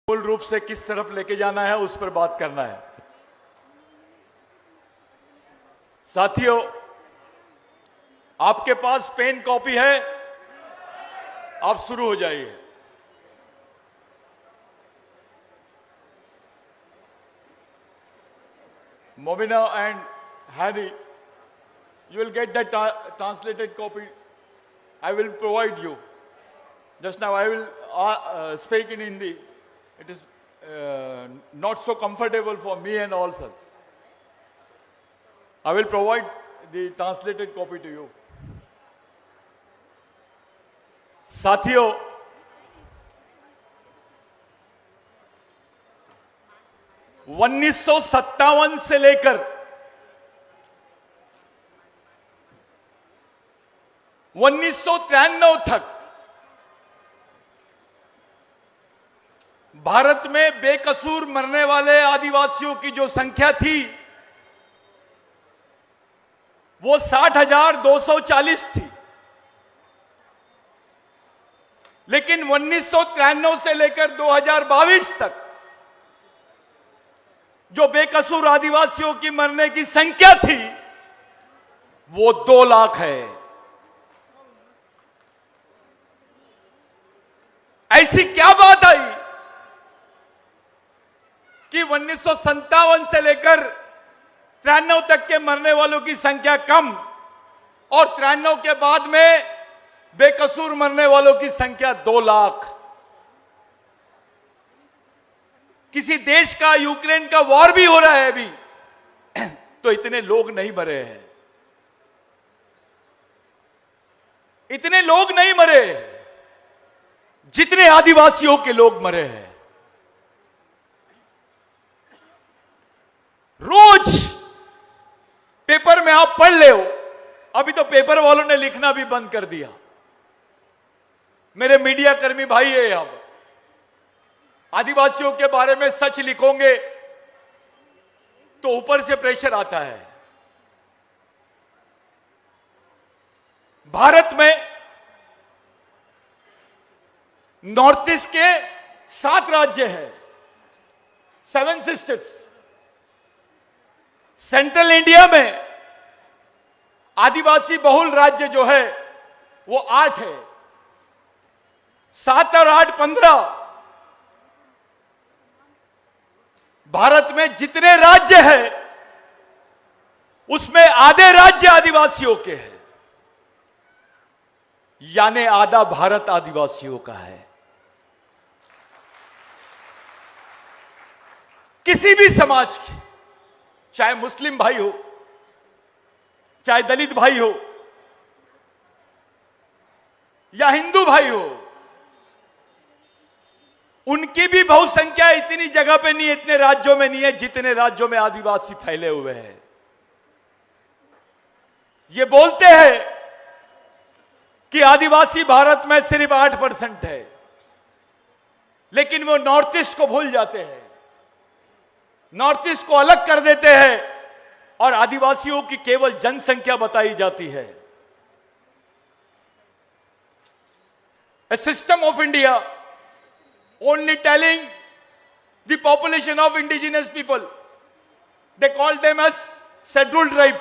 मूल रूप से किस तरफ लेके जाना है उस पर बात करना है। साथियों, आपके पास पेन कॉपी है, आप शुरू हो जाइए। Mobina and Hani, you will get that translated copy. I will provide you. Just now I will speak in Hindi. It is not so comfortable for me and all such. I will provide the translated copy to you. साथियों, उन्नीस से लेकर 1993 तक भारत में बेकसूर मरने वाले आदिवासियों की जो संख्या थी वो 60,240 थी। लेकिन 1993 से लेकर 2022 तक जो बेकसूर आदिवासियों की मरने की संख्या थी वो 2 लाख है। ऐसी क्या बात आई कि 1957 से लेकर 93 तक के मरने वालों की संख्या कम और 93 के बाद में बेकसूर मरने वालों की संख्या 2 लाख। किसी देश का यूक्रेन का वॉर भी हो रहा है अभी तो इतने लोग नहीं मरे हैं, इतने लोग नहीं मरे जितने आदिवासियों के लोग मरे हैं। रोज पेपर में आप पढ़ ले हो, अभी तो पेपर वालों ने लिखना भी बंद कर दिया। मेरे मीडिया कर्मी भाई है, अब आदिवासियों के बारे में सच लिखोगे तो ऊपर से प्रेशर आता है। भारत में नॉर्थ ईस्ट के 7 राज्य हैं, 7 सिस्टर्स। सेंट्रल इंडिया में आदिवासी बहुल राज्य जो है वो 8 है, 7 और 8 15। भारत में जितने राज्य हैं उसमें आधे राज्य आदिवासियों के हैं, यानी आधा भारत आदिवासियों का है। किसी भी समाज की, चाहे मुस्लिम भाई हो, चाहे दलित भाई हो या हिंदू भाई हो, उनकी भी बहुसंख्या इतनी जगह पे नहीं है, इतने राज्यों में नहीं है जितने राज्यों में आदिवासी फैले हुए हैं। ये बोलते हैं कि आदिवासी भारत में सिर्फ 8% है, लेकिन वो नॉर्थ ईस्ट को भूल जाते हैं, नॉर्थ ईस्ट को अलग कर देते हैं और आदिवासियों की केवल जनसंख्या बताई जाती है। A system of India only telling the population of indigenous people, they call them as scheduled tribe।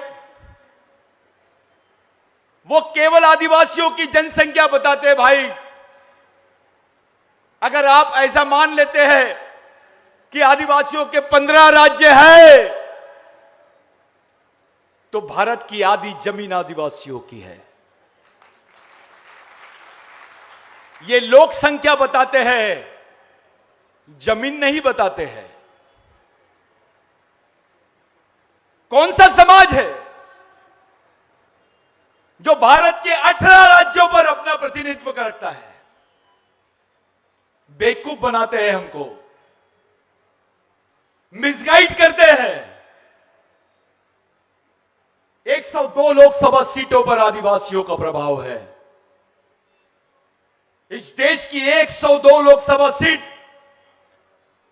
वो केवल आदिवासियों की जनसंख्या बताते हैं। भाई, अगर आप ऐसा मान लेते हैं कि आदिवासियों के 15 राज्य हैं तो भारत की आधी जमीन आदिवासियों की है। ये लोक संख्या बताते हैं, जमीन नहीं बताते हैं। कौन सा समाज है जो भारत के 18 राज्यों पर अपना प्रतिनिधित्व करता है? बेवकूफ बनाते हैं, हमको मिसगाइड करते हैं। 102 लोकसभा सीटों पर आदिवासियों का प्रभाव है। इस देश की 102 लोकसभा सीट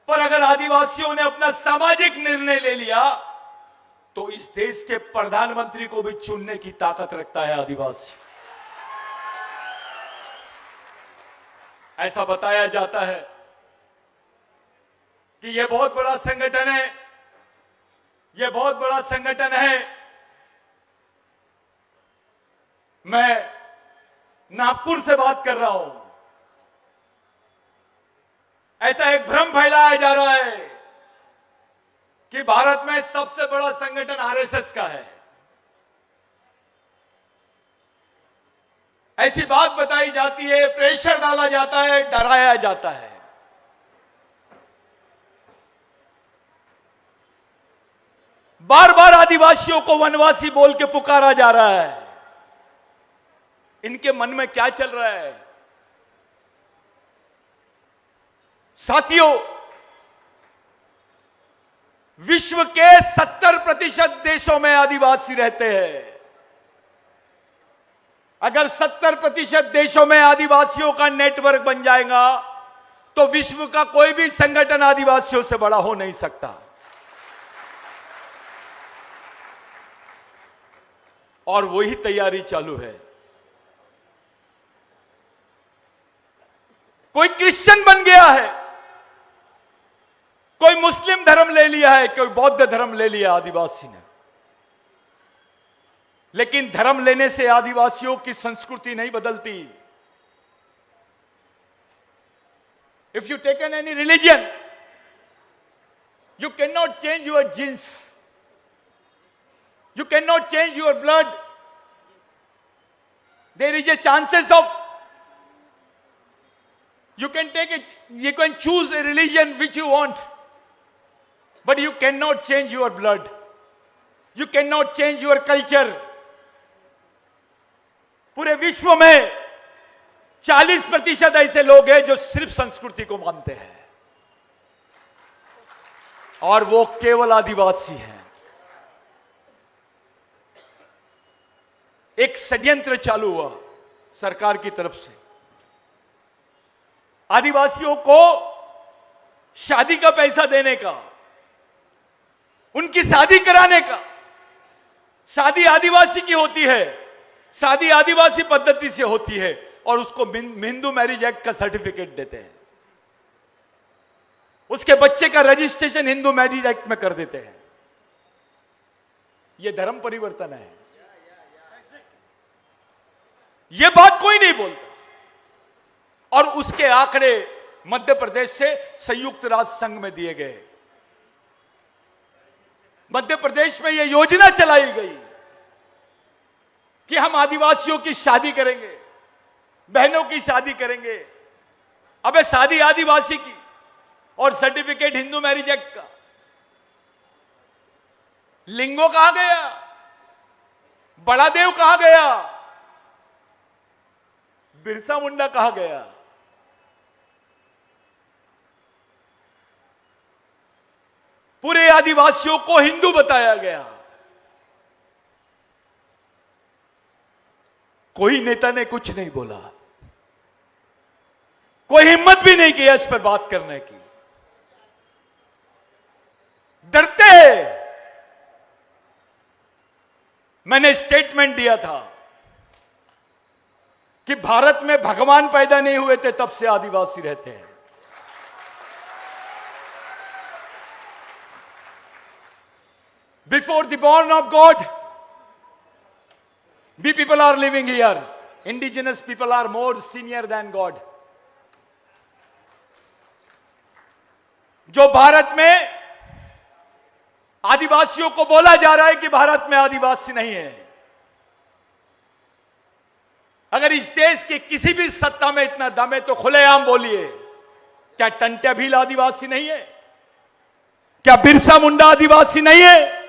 पर अगर आदिवासियों ने अपना सामाजिक निर्णय ले लिया तो इस देश के प्रधानमंत्री को भी चुनने की ताकत रखता है आदिवासी। ऐसा बताया जाता है कि यह बहुत बड़ा संगठन है, यह बहुत बड़ा संगठन है। मैं नागपुर से बात कर रहा हूं। ऐसा एक भ्रम फैलाया जा रहा है कि भारत में सबसे बड़ा संगठन आरएसएस का है। ऐसी बात बताई जाती है, प्रेशर डाला जाता है, डराया जाता है। बार बार आदिवासियों को वनवासी बोल के पुकारा जा रहा है। इनके मन में क्या चल रहा है? साथियों, विश्व के 70% देशों में आदिवासी रहते हैं। अगर 70% देशों में आदिवासियों का नेटवर्क बन जाएगा तो विश्व का कोई भी संगठन आदिवासियों से बड़ा हो नहीं सकता। और वही तैयारी चालू है। कोई क्रिश्चियन बन गया है, कोई मुस्लिम धर्म ले लिया है, कोई बौद्ध धर्म ले लिया आदिवासी ने। लेकिन धर्म लेने से आदिवासियों की संस्कृति नहीं बदलती। If you taken any religion, you can not change your genes, you cannot change your blood. There is a chances of you can take it, you can choose a religion which you want, but you cannot change your blood, you cannot change your culture. पूरे विश्व में 40% ऐसे लोग हैं जो सिर्फ संस्कृति को मानते हैं, और वो केवल आदिवासी हैं। एक षड्यंत्र चालू हुआ सरकार की तरफ से आदिवासियों को शादी का पैसा देने का, उनकी शादी कराने का। शादी आदिवासी की होती है, शादी आदिवासी पद्धति से होती है, और उसको हिंदू मैरिज एक्ट का सर्टिफिकेट देते हैं। उसके बच्चे का रजिस्ट्रेशन हिंदू मैरिज एक्ट में कर देते हैं। यह धर्म परिवर्तन है। यह बात कोई नहीं बोलता। और उसके आंकड़े मध्य प्रदेश से संयुक्त राष्ट्र संघ में दिए गए। मध्य प्रदेश में यह योजना चलाई गई कि हम आदिवासियों की शादी करेंगे, बहनों की शादी करेंगे। अबे शादी आदिवासी की और सर्टिफिकेट हिंदू मैरिज एक्ट का। लिंगो कहां गया? बड़ा देव कहां गया? बिरसा मुंडा कहां गया? पूरे आदिवासियों को हिंदू बताया गया। कोई नेता ने कुछ नहीं बोला, कोई हिम्मत भी नहीं किया इस पर बात करने की। डरते हैं। मैंने स्टेटमेंट दिया था कि भारत में भगवान पैदा नहीं हुए थे तब से आदिवासी रहते हैं। Before the born of God, we people are living here. Indigenous people are more senior than God. जो भारत में आदिवासियों को बोला जा रहा है कि भारत में आदिवासी नहीं है। अगर इस देश के किसी भी सत्ता में इतना दम है तो खुलेआम बोलिए, क्या टंट्या भील आदिवासी नहीं है? क्या बिरसा मुंडा आदिवासी नहीं है?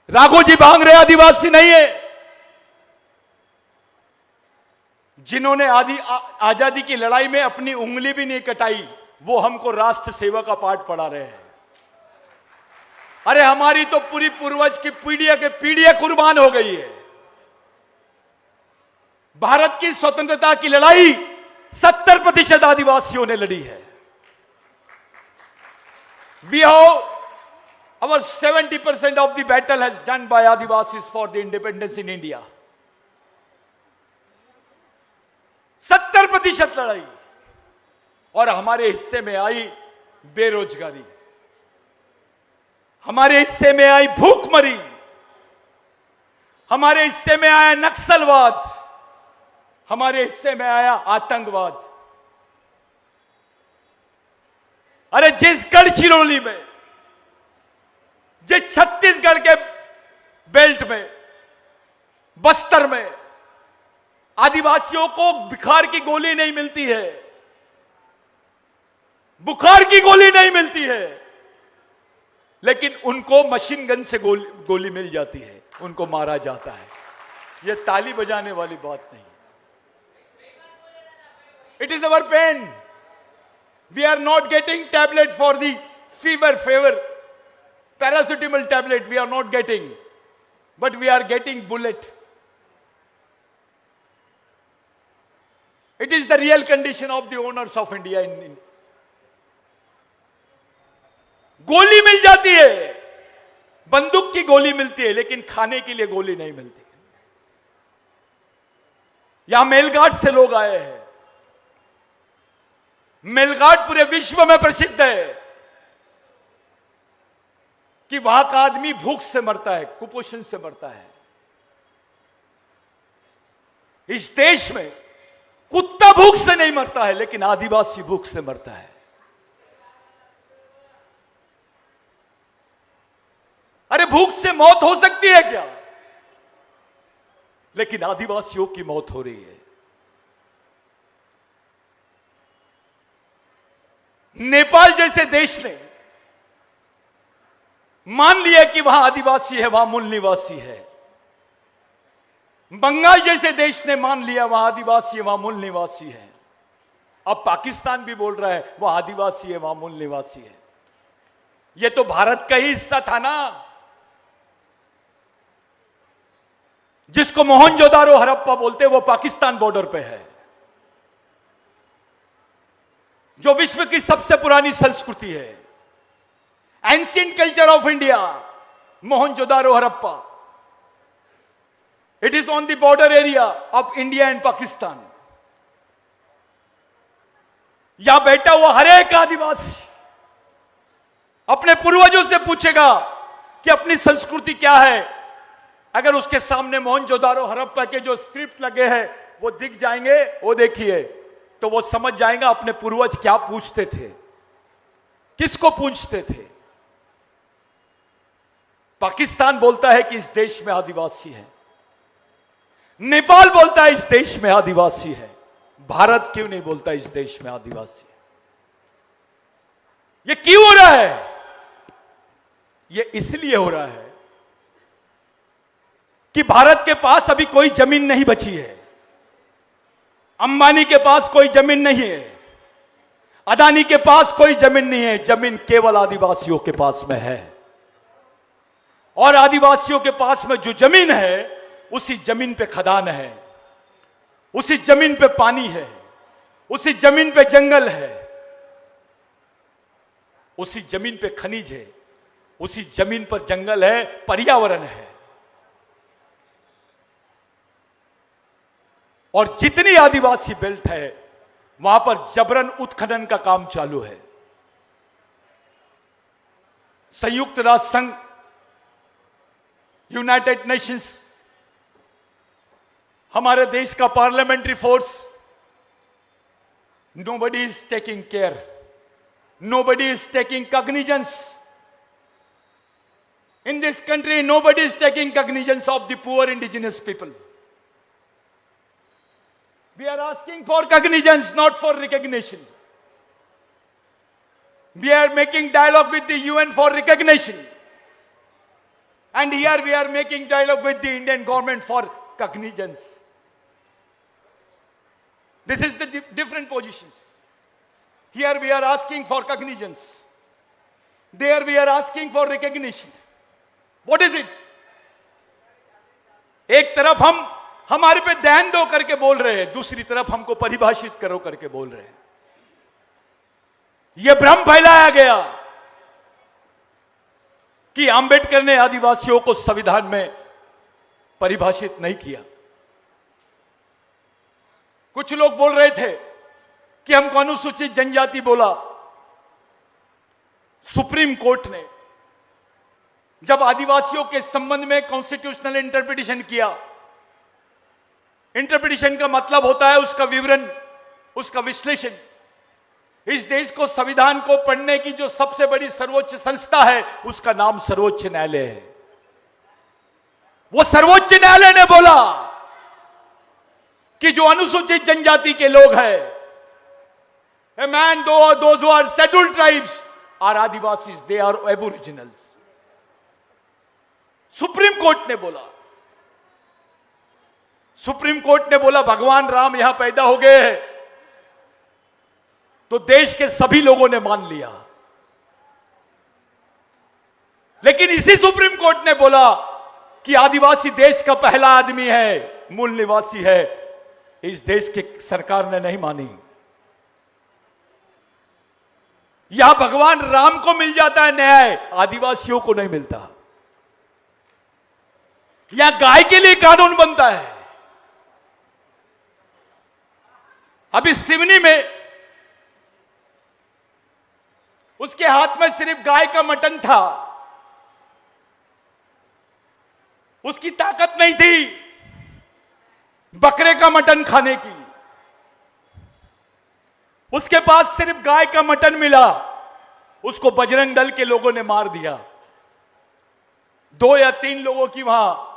राघोजी भांगरे आदिवासी नहीं है? जिन्होंने आजादी की लड़ाई में अपनी उंगली भी नहीं कटाई, वो हमको राष्ट्र सेवा का पाठ पढ़ा रहे हैं। अरे हमारी तो पूरी पूर्वज की पीढ़ियां के पीढ़ियां कुर्बान हो गई है। भारत की स्वतंत्रता की लड़ाई 70% आदिवासियों ने लड़ी है। We have our 70% of the battle has done by Adivasis for the independence in India. 70% लड़ाई। और हमारे हिस्से में आई बेरोजगारी, हमारे हिस्से में आई भूखमरी, हमारे हिस्से में आया नक्सलवाद, हमारे हिस्से में आया आतंकवाद। अरे जिस गढ़चिरौली में, जिस छत्तीसगढ़ के बेल्ट में, बस्तर में आदिवासियों को बुखार की गोली नहीं मिलती है, बुखार की गोली नहीं मिलती है, लेकिन उनको मशीन गन से गोली मिल जाती है, उनको मारा जाता है। यह ताली बजाने वाली बात नहीं। It is our pain. We are not getting tablet for the fever, paracetamol tablet we are not getting, but we are getting bullet. It is the real condition of the owners of India. गोली मिल जाती है, बंदूक की गोली मिलती है, लेकिन खाने के लिए गोली नहीं मिलती। यहां मेलघाट से लोग आए हैं। मेलघाट पूरे विश्व में प्रसिद्ध है कि वहां का आदमी भूख से मरता है, कुपोषण से मरता है। इस देश में कुत्ता भूख से नहीं मरता है, लेकिन आदिवासी भूख से मरता है। अरे भूख से मौत हो सकती है क्या? लेकिन आदिवासियों की मौत हो रही है। नेपाल जैसे देश ने मान लिया कि वहां आदिवासी है, वहां मूल निवासी है। बंगाल जैसे देश ने मान लिया वहां आदिवासी है, वहां मूल निवासी है। अब पाकिस्तान भी बोल रहा है वहां आदिवासी है, वहां मूल निवासी है। यह तो भारत का ही हिस्सा था ना, जिसको मोहनजोदारो हड़प्पा बोलते हैं, वो पाकिस्तान बॉर्डर पे है, जो विश्व की सबसे पुरानी संस्कृति है। Ancient culture of India, Mohenjodaro Harappa. It is on the border area of India and Pakistan. यहां बैठा हुआ हर एक आदिवासी अपने पूर्वजों से पूछेगा कि अपनी संस्कृति क्या है। अगर उसके सामने मोहनजोदारो हड़प्पा के जो स्क्रिप्ट लगे हैं वो दिख जाएंगे, वो देखिए, तो वो समझ जाएगा अपने पूर्वज क्या पूछते थे, किसको पूछते थे। पाकिस्तान बोलता है कि इस देश में आदिवासी है, नेपाल बोलता है इस देश में आदिवासी है। भारत क्यों नहीं बोलता इस देश में आदिवासी है? यह क्यों हो रहा है? यह इसलिए हो रहा है कि भारत के पास अभी कोई जमीन नहीं बची है। अंबानी के पास कोई जमीन नहीं है, अदानी के पास कोई जमीन नहीं है। जमीन केवल आदिवासियों के पास में है, और आदिवासियों के पास में जो जमीन है, उसी जमीन पे खदान है, उसी जमीन पे पानी है, उसी जमीन पे जंगल है, उसी जमीन पे खनिज है, उसी जमीन पर जंगल है, पर्यावरण है। और जितनी आदिवासी बेल्ट है वहां पर जबरन उत्खनन का काम चालू है। संयुक्त राष्ट्र संघ, यूनाइटेड नेशंस, हमारे देश का parliamentary force, nobody is taking care, nobody is taking cognizance in this country, nobody is taking cognizance of the poor indigenous people. We are asking for cognizance, not for recognition. We are making dialogue with the UN for recognition. And here we are making dialogue with the Indian government for cognizance. This is the different positions. Here we are asking for cognizance. There we are asking for recognition. What is it? एक तरफ हम हमारे पे ध्यान दो करके बोल रहे हैं, दूसरी तरफ हमको परिभाषित करो करके बोल रहे हैं। यह भ्रम फैलाया गया कि अंबेडकर ने आदिवासियों को संविधान में परिभाषित नहीं किया। कुछ लोग बोल रहे थे कि हमको अनुसूचित जनजाति बोला। सुप्रीम कोर्ट ने जब आदिवासियों के संबंध में कॉन्स्टिट्यूशनल इंटरप्रिटेशन किया, इंटरप्रिटेशन का मतलब होता है उसका विवरण, उसका विश्लेषण। इस देश को, संविधान को पढ़ने की जो सबसे बड़ी सर्वोच्च संस्था है, उसका नाम सर्वोच्च न्यायालय है। वो सर्वोच्च न्यायालय ने बोला कि जो अनुसूचित जनजाति के लोग हैं, a man, those who are scheduled tribes are Adivasis, they are aboriginals. Supreme court ने बोला, सुप्रीम कोर्ट ने बोला भगवान राम यहां पैदा हो गए हैं, तो देश के सभी लोगों ने मान लिया। लेकिन इसी सुप्रीम कोर्ट ने बोला कि आदिवासी देश का पहला आदमी है, मूल निवासी है। इस देश की सरकार ने नहीं मानी। यहां भगवान राम को मिल जाता है न्याय, आदिवासियों को नहीं मिलता। यहां गाय के लिए कानून बनता है। अभी सिवनी में उसके हाथ में सिर्फ गाय का मटन था, उसकी ताकत नहीं थी बकरे का मटन खाने की। उसके पास सिर्फ गाय का मटन मिला, उसको बजरंग दल के लोगों ने मार दिया। 2 या 3 लोगों की वहां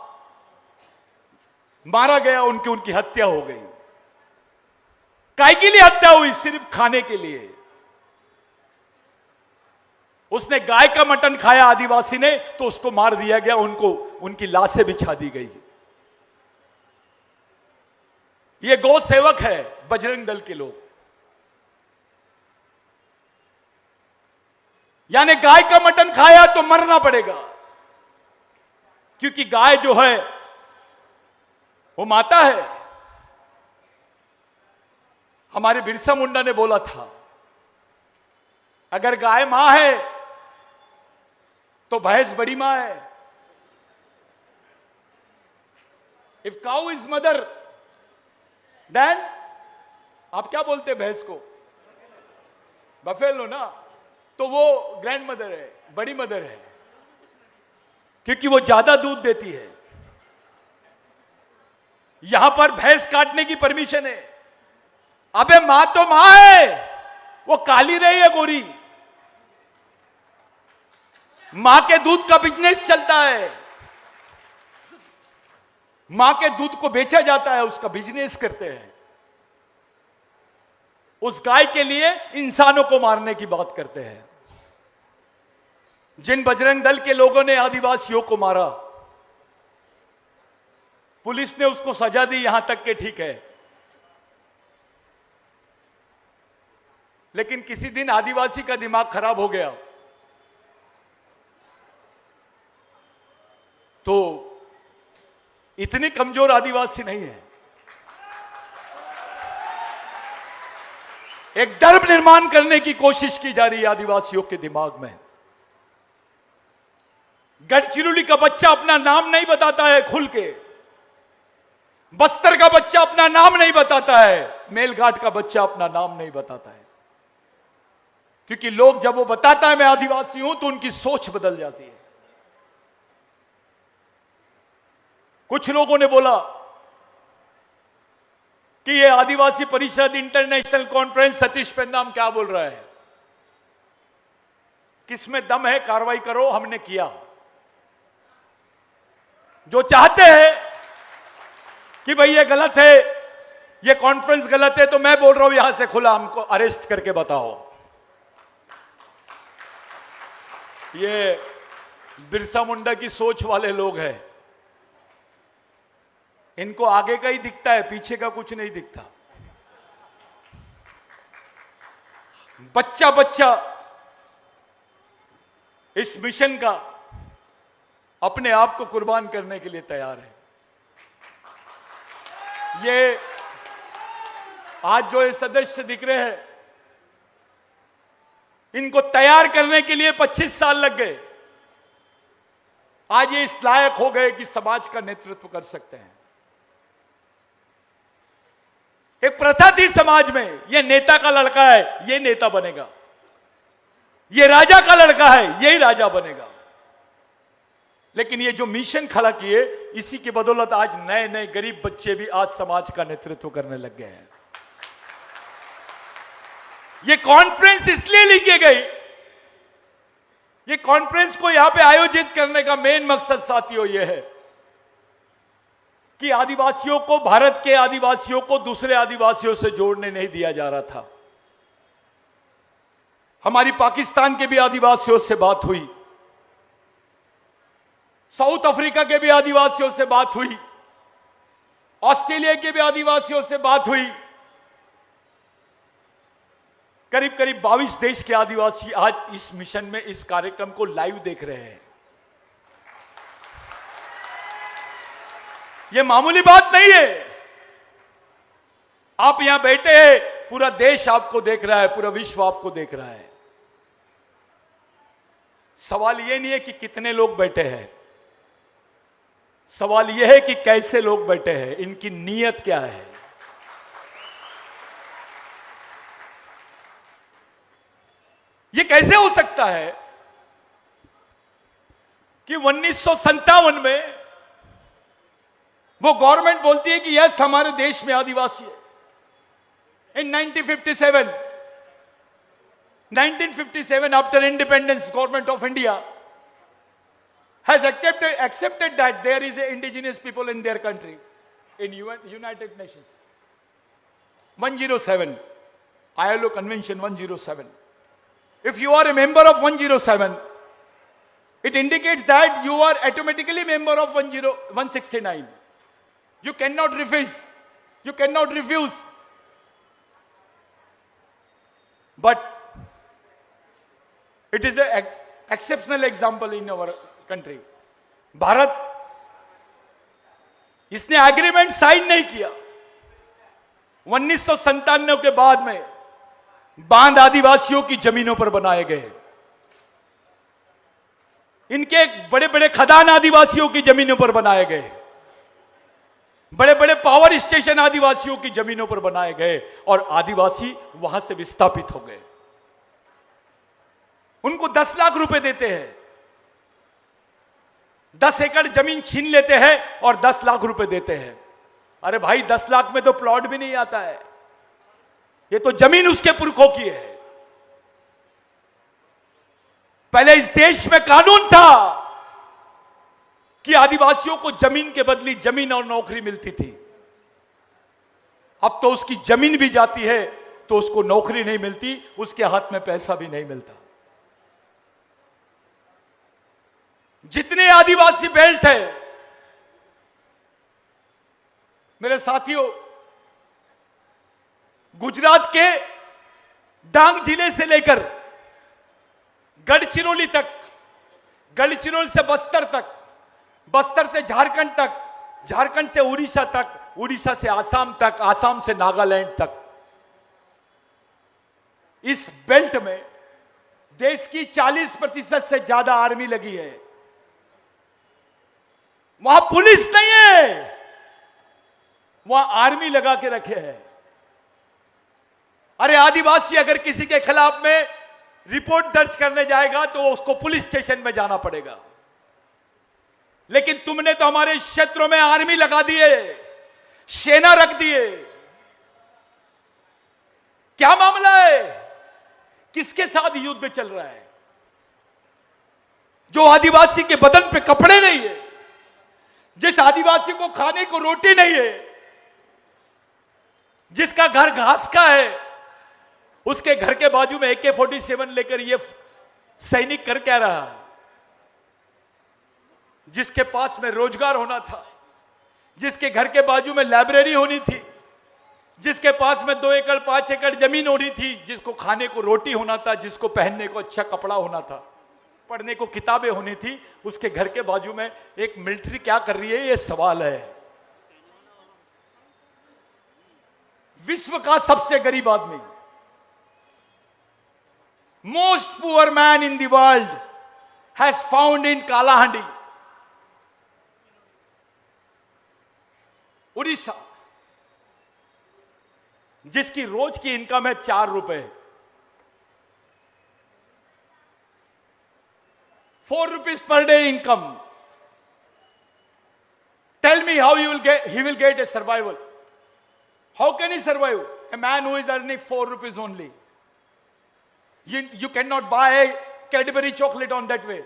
मारा गया, उनकी हत्या हो गई। काय के लिए हत्या हुई? सिर्फ खाने के लिए। उसने गाय का मटन खाया आदिवासी ने, तो उसको मार दिया गया, उनकी लाशें बिछा दी गई। ये गौ सेवक है बजरंग दल के लोग। यानी गाय का मटन खाया तो मरना पड़ेगा, क्योंकि गाय जो है वो माता है। हमारे बिरसा मुंडा ने बोला था, अगर गाय मां है तो भैंस बड़ी मां है। If cow is mother, then आप क्या बोलते हैं भैंस को? बफेलो ना, तो वो ग्रैंड मदर है, बड़ी मदर है, क्योंकि वो ज्यादा दूध देती है। यहां पर भैंस काटने की परमिशन है। अबे मां तो मां है, वो काली रही है गोरी। मां के दूध का बिजनेस चलता है, मां के दूध को बेचा जाता है, उसका बिजनेस करते हैं। उस गाय के लिए इंसानों को मारने की बात करते हैं। जिन बजरंग दल के लोगों ने आदिवासियों को मारा, पुलिस ने उसको सजा दी, यहां तक के ठीक है। लेकिन किसी दिन आदिवासी का दिमाग खराब हो गया तो इतनी कमजोर आदिवासी नहीं है। एक डर निर्माण करने की कोशिश की जा रही है आदिवासियों के दिमाग में। गढ़चिरौली का बच्चा अपना नाम नहीं बताता है खुल के, बस्तर का बच्चा अपना नाम नहीं बताता है, मेलघाट का बच्चा अपना नाम नहीं बताता है, क्योंकि लोग जब वो बताता है मैं आदिवासी हूं तो उनकी सोच बदल जाती है। कुछ लोगों ने बोला कि ये आदिवासी परिषद इंटरनेशनल कॉन्फ्रेंस, सतीश पेंदाम क्या बोल रहा है, किसमें दम है, कार्रवाई करो। हमने किया। जो चाहते हैं कि भाई ये गलत है, ये कॉन्फ्रेंस गलत है, तो मैं बोल रहा हूं यहां से खुला, हमको अरेस्ट करके बताओ। ये बिरसा मुंडा की सोच वाले लोग हैं, इनको आगे का ही दिखता है, पीछे का कुछ नहीं दिखता। बच्चा बच्चा इस मिशन का अपने आप को कुर्बान करने के लिए तैयार है। ये आज जो ये सदस्य दिख रहे हैं, इनको तैयार करने के लिए 25 साल लग गए। आज ये इस लायक हो गए कि समाज का नेतृत्व कर सकते हैं। एक प्रथा थी समाज में, ये नेता का लड़का है ये नेता बनेगा, ये राजा का लड़का है यही राजा बनेगा। लेकिन ये जो मिशन खड़ा किए, इसी की बदौलत आज नए नए गरीब बच्चे भी आज समाज का नेतृत्व करने लग गए हैं। ये कॉन्फ्रेंस इसलिए लिखी गई, ये कॉन्फ्रेंस को यहां पे आयोजित करने का मेन मकसद साथियों ये है कि आदिवासियों को, भारत के आदिवासियों को दूसरे आदिवासियों से जोड़ने नहीं दिया जा रहा था। हमारी पाकिस्तान के भी आदिवासियों से बात हुई, साउथ अफ्रीका के भी आदिवासियों से बात हुई, ऑस्ट्रेलिया के भी आदिवासियों से बात हुई। करीब करीब 22 देश के आदिवासी आज इस मिशन में, इस कार्यक्रम को लाइव देख रहे हैं। यह मामूली बात नहीं है। आप यहां बैठे हैं, पूरा देश आपको देख रहा है, पूरा विश्व आपको देख रहा है। सवाल यह नहीं है कि कितने लोग बैठे हैं, सवाल यह है कि कैसे लोग बैठे हैं, इनकी नीयत क्या है। यह कैसे हो सकता है कि 1957 में वो गवर्नमेंट बोलती है कि यस हमारे देश में आदिवासी है। इन 1957 after independence, government of India has accepted that there is a indigenous people in their country in United Nations. 107 ILO Convention 107. If you are a member of 107, it indicates that you are automatically member of 169. You cannot refuse. You cannot refuse. But it is an exceptional example in our country. Bharat इसने agreement sign नहीं किया। 1997 के बाद में बांध आदिवासियों की जमीनों पर बनाए गए, इनके बड़े बड़े खदान आदिवासियों की जमीनों पर बनाए गए, बड़े बड़े पावर स्टेशन आदिवासियों की जमीनों पर बनाए गए और आदिवासी वहां से विस्थापित हो गए। उनको 10 लाख रुपए देते हैं, 10 एकड़ जमीन छीन लेते हैं और 10 लाख रुपए देते हैं। अरे भाई 10 लाख में तो प्लॉट भी नहीं आता है, ये तो जमीन उसके पुरखों की है। पहले इस देश में कानून था कि आदिवासियों को जमीन के बदले जमीन और नौकरी मिलती थी। अब तो उसकी जमीन भी जाती है तो उसको नौकरी नहीं मिलती, उसके हाथ में पैसा भी नहीं मिलता। जितने आदिवासी बेल्ट है मेरे साथियों, गुजरात के डांग जिले से लेकर गढ़चिरौली तक, गढ़चिरौली से बस्तर तक, बस्तर से झारखंड तक, झारखंड से उड़ीसा तक, उड़ीसा से आसाम तक, आसाम से नागालैंड तक, इस बेल्ट में देश की 40% से ज्यादा आर्मी लगी है। वहां पुलिस नहीं है, वहां आर्मी लगा के रखे हैं। अरे आदिवासी अगर किसी के खिलाफ में रिपोर्ट दर्ज करने जाएगा तो उसको पुलिस स्टेशन में जाना पड़ेगा, लेकिन तुमने तो हमारे क्षेत्रों में आर्मी लगा दिए, सेना रख दिए। क्या मामला है? किसके साथ युद्ध चल रहा है? जो आदिवासी के बदन पे कपड़े नहीं है, जिस आदिवासी को खाने को रोटी नहीं है, जिसका घर घास का है, उसके घर के बाजू में AK-47 लेकर ये सैनिक कर क्या रहा है? जिसके पास में रोजगार होना था, जिसके घर के बाजू में लाइब्रेरी होनी थी, जिसके पास में 2 एकड़ 5 एकड़ जमीन होनी थी, जिसको खाने को रोटी होना था, जिसको पहनने को अच्छा कपड़ा होना था, पढ़ने को किताबें होनी थी, उसके घर के बाजू में एक मिलिट्री क्या कर रही है? ये सवाल है। विश्व का सबसे गरीब आदमी, most poor man in the world has found in Kalahandi, Orissa. जिसकी रोज की इनकम है 4 रुपए, 4 rupees per day income. Tell me how he will get a survival. How can he survive? A man who is earning 4 rupees only. You cannot buy a Cadbury chocolate on that way.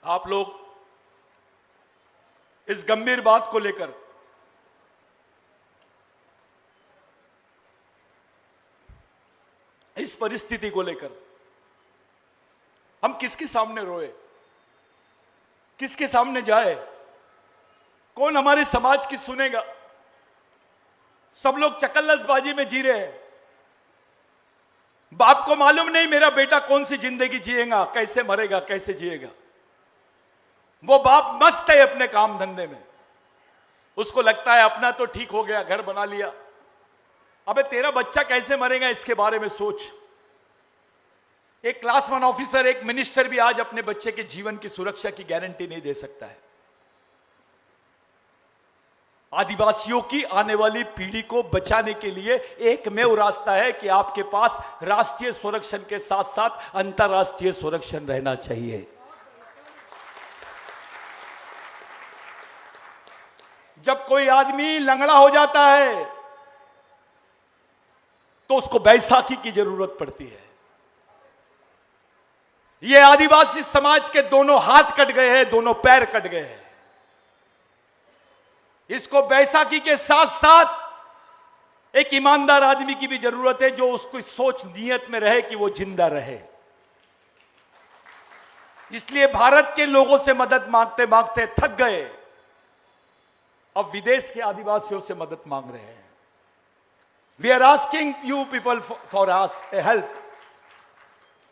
आप लोग इस गंभीर बात को लेकर इस परिस्थिति को लेकर हम किसके सामने रोए, किसके सामने जाए, कौन हमारे समाज की सुनेगा? सब लोग चकल्लसबाजी में जी रहे हैं। बाप को मालूम नहीं मेरा बेटा कौन सी जिंदगी जिएगा, कैसे मरेगा, कैसे जिएगा। वो बाप मस्त है अपने काम धंधे में, उसको लगता है अपना तो ठीक हो गया, घर बना लिया। अबे तेरा बच्चा कैसे मरेगा इसके बारे में सोच। एक क्लास 1 ऑफिसर, एक मिनिस्टर भी आज अपने बच्चे के जीवन की सुरक्षा की गारंटी नहीं दे सकता है। आदिवासियों की आने वाली पीढ़ी को बचाने के लिए एकमेव रास्ता है कि आपके पास राष्ट्रीय सुरक्षण के साथ साथ अंतर्राष्ट्रीय सुरक्षण रहना चाहिए। जब कोई आदमी लंगड़ा हो जाता है तो उसको बैसाखी की जरूरत पड़ती है। ये आदिवासी समाज के दोनों हाथ कट गए हैं, दोनों पैर कट गए हैं। इसको बैसाखी के साथ साथ एक ईमानदार आदमी की भी जरूरत है, जो उसको सोच नियत में रहे कि वो जिंदा रहे। इसलिए भारत के लोगों से मदद मांगते मांगते थक गए, अब विदेश के आदिवासियों से मदद मांग रहे हैं। We are asking you people for us a help.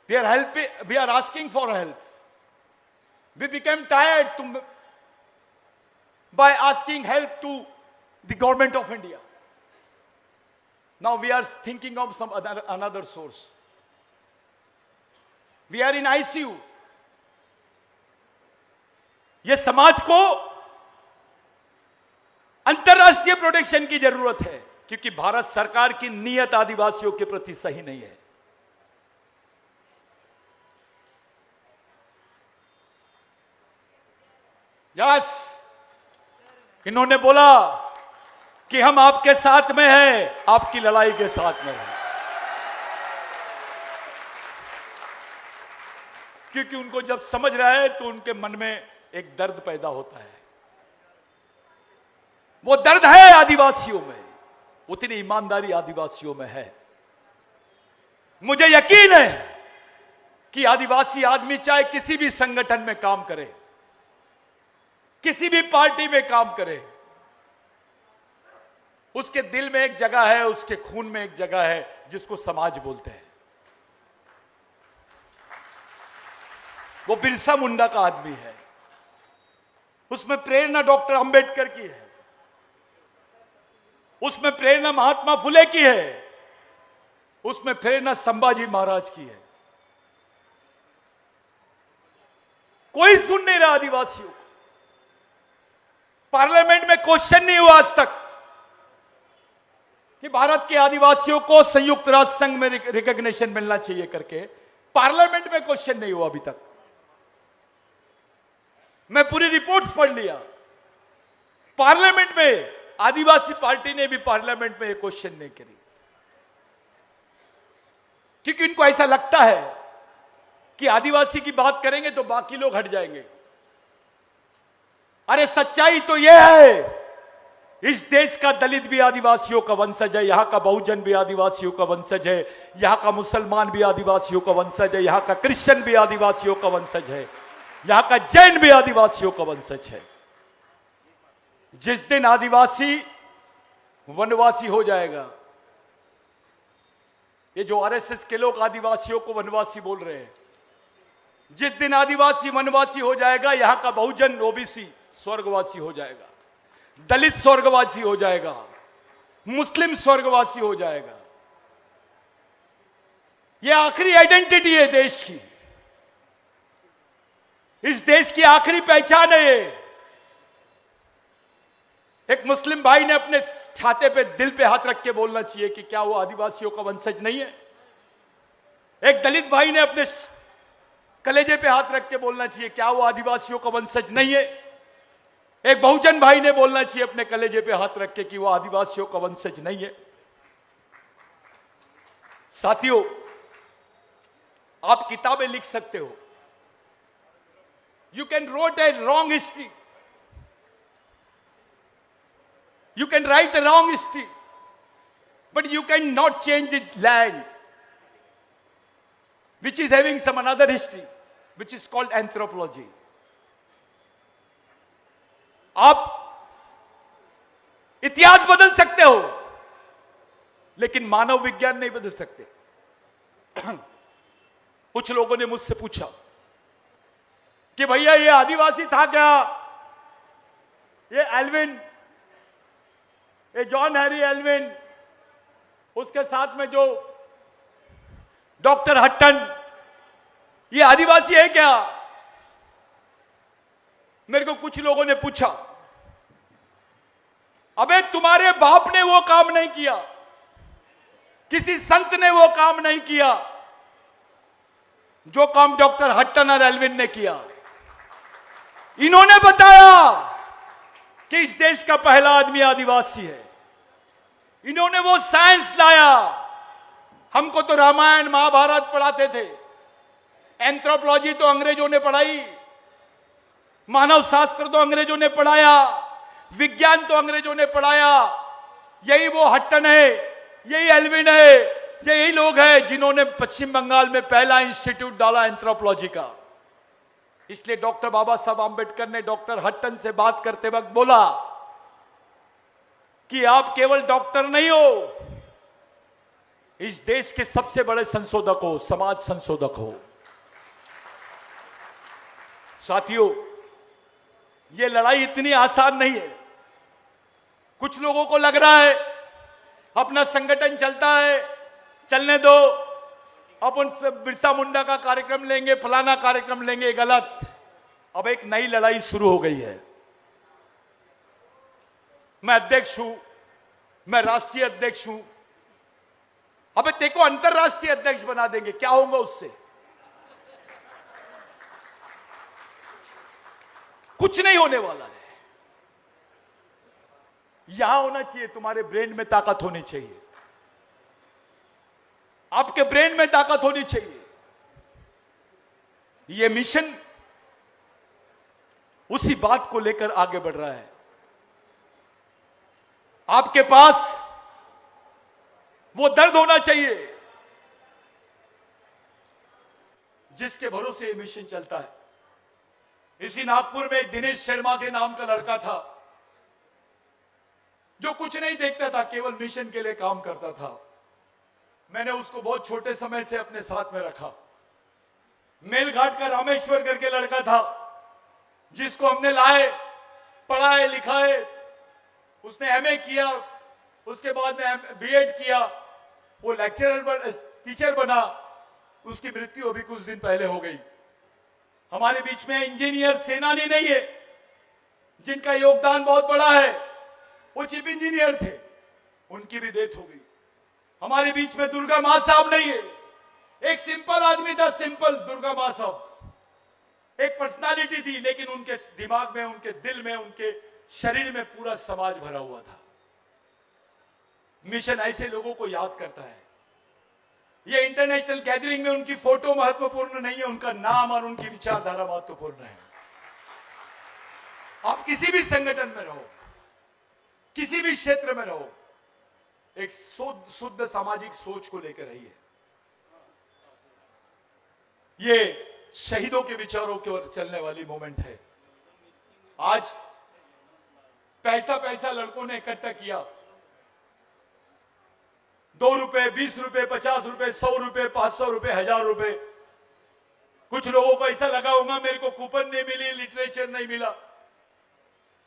We are asking for help. We became tired by asking help to the government of India. Now we are thinking of some another source. We are in ICU. ये समाज को अंतरराष्ट्रीय protection की जरूरत है, क्योंकि भारत सरकार की नीयत आदिवासियों के प्रति सही नहीं है। यस, इन्होंने बोला कि हम आपके साथ में हैं, आपकी लड़ाई के साथ में हैं, क्योंकि उनको जब समझ रहा है तो उनके मन में एक दर्द पैदा होता है। वो दर्द है आदिवासियों में, उतनी ईमानदारी आदिवासियों में है। मुझे यकीन है कि आदिवासी आदमी चाहे किसी भी संगठन में काम करे, किसी भी पार्टी में काम करे, उसके दिल में एक जगह है, उसके खून में एक जगह है जिसको समाज बोलते हैं। वो बिरसा मुंडा का आदमी है, उसमें प्रेरणा डॉक्टर अंबेडकर की है, उसमें प्रेरणा महात्मा फुले की है, उसमें प्रेरणा संभाजी महाराज की है। कोई सुन नहीं रहा आदिवासियों को। पार्लियामेंट में क्वेश्चन नहीं हुआ आज तक कि भारत के आदिवासियों को संयुक्त राष्ट्र संघ में रिकॉग्निशन मिलना चाहिए करके। पार्लियामेंट में क्वेश्चन नहीं हुआ अभी तक। मैं पूरी रिपोर्ट्स पढ़ लिया। पार्लियामेंट में आदिवासी पार्टी ने भी पार्लियामेंट में ये क्वेश्चन नहीं करी, क्योंकि इनको ऐसा लगता है कि आदिवासी की बात करेंगे तो बाकी लोग हट जाएंगे। अरे सच्चाई तो यह है, इस देश का दलित भी आदिवासियों का वंशज है, यहां का बहुजन भी आदिवासियों का वंशज है, यहां का मुसलमान भी आदिवासियों का वंशज है, यहां का क्रिश्चियन भी आदिवासियों का वंशज है, यहां का जैन भी आदिवासियों का वंशज है। जिस दिन आदिवासी वनवासी हो जाएगा, ये जो आरएसएस के लोग आदिवासियों को वनवासी बोल रहे हैं, जिस दिन आदिवासी वनवासी हो जाएगा, यहां का बहुजन ओबीसी स्वर्गवासी हो जाएगा, दलित स्वर्गवासी हो जाएगा, मुस्लिम स्वर्गवासी हो जाएगा। यह आखिरी आइडेंटिटी है देश की। इस देश की आखिरी पहचान है ये। एक मुस्लिम भाई ने अपने छाते पे, दिल पे हाथ रख के बोलना चाहिए कि क्या वो आदिवासियों का वंशज नहीं है। एक दलित भाई ने अपने कलेजे पे हाथ रख के बोलना चाहिए क्या वो आदिवासियों का वंशज नहीं है। एक बहुजन भाई ने बोलना चाहिए अपने कलेजे पे हाथ रख के कि वो आदिवासियों का वंशज नहीं है। साथियों, आप किताबें लिख सकते हो, you can wrote a wrong history, you can write a wrong history, but you can not change the land which is having some another history which is called anthropology. आप इतिहास बदल सकते हो लेकिन मानव विज्ञान नहीं बदल सकते। कुछ लोगों ने मुझसे पूछा कि भैया ये आदिवासी था क्या, ये एल्विन, ये जॉन हैरी एल्विन, उसके साथ में जो डॉक्टर हट्टन, ये आदिवासी है क्या। मेरे को कुछ लोगों ने पूछा अबे तुम्हारे बाप ने वो काम नहीं किया, किसी संत ने वो काम नहीं किया जो काम डॉक्टर हट्टन और एल्विन ने किया। इन्होंने बताया कि इस देश का पहला आदमी आदिवासी है। इन्होंने वो साइंस लाया। हमको तो रामायण महाभारत पढ़ाते थे, एंथ्रोपोलॉजी तो अंग्रेजों ने पढ़ाई, मानव शास्त्र तो अंग्रेजों ने पढ़ाया, विज्ञान तो अंग्रेजों ने पढ़ाया। यही वो हट्टन है, यही एल्विन है, यही लोग हैं जिन्होंने पश्चिम बंगाल में पहला इंस्टीट्यूट डाला एंथ्रोपोलॉजी का। इसलिए डॉक्टर बाबा साहब आंबेडकर ने डॉक्टर हट्टन से बात करते वक्त बोला कि आप केवल डॉक्टर नहीं हो, इस देश के सबसे बड़े संशोधक हो, समाज संशोधक हो। साथियों, यह लड़ाई इतनी आसान नहीं है। कुछ लोगों को लग रहा है अपना संगठन चलता है, चलने दो, अपन बिरसा मुंडा का कार्यक्रम लेंगे, फलाना कार्यक्रम लेंगे। गलत। अब एक नई लड़ाई शुरू हो गई है। मैं अध्यक्ष हूं, मैं राष्ट्रीय अध्यक्ष हूं। अबे तेको अंतरराष्ट्रीय अध्यक्ष बना देंगे, क्या होगा उससे? कुछ नहीं होने वाला है। यहां होना चाहिए, तुम्हारे ब्रेन में ताकत होनी चाहिए, आपके ब्रेन में ताकत होनी चाहिए। यह मिशन उसी बात को लेकर आगे बढ़ रहा है। आपके पास वो दर्द होना चाहिए जिसके भरोसे ये मिशन चलता है। इसी नागपुर में एक दिनेश शर्मा के नाम का लड़का था जो कुछ नहीं देखता था, केवल मिशन के लिए काम करता था। मैंने उसको बहुत छोटे समय से अपने साथ में रखा। मेलघाट का रामेश्वर करके लड़का था जिसको हमने लाए, पढ़ाए लिखाए, उसने एमए किया, उसके बाद में बीएड किया, वो लेक्चरर टीचर बना। उसकी मृत्यु अभी कुछ दिन पहले हो गई। हमारे बीच में इंजीनियर सेनानी नहीं है जिनका योगदान बहुत बड़ा है, वो चीफ इंजीनियर थे, उनकी भी डेथ हो गई। हमारे बीच में दुर्गा मां साहब नहीं है, एक सिंपल आदमी था, सिंपल दुर्गा मां साहब। एक पर्सनालिटी थी, लेकिन उनके दिमाग में, उनके दिल में, उनके शरीर में पूरा समाज भरा हुआ था। मिशन ऐसे लोगों को याद करता है। ये इंटरनेशनल गैदरिंग में उनकी फोटो महत्वपूर्ण नहीं है, उनका नाम और उनकी विचारधारा महत्वपूर्ण है। आप किसी भी संगठन में रहो, किसी भी क्षेत्र में रहो, एक शुद्ध सामाजिक सोच को लेकर रहिए। ये शहीदों के विचारों की ओर चलने वाली मूवमेंट है। आज पैसा पैसा लड़कों ने इकट्ठा किया, 2 रुपए, 20 रुपए, 50 रुपए, 100 रुपए, 500 रुपए, 1000 रुपए। कुछ लोगों को ऐसा लगा होगा मेरे को कूपन नहीं मिली, लिटरेचर नहीं मिला।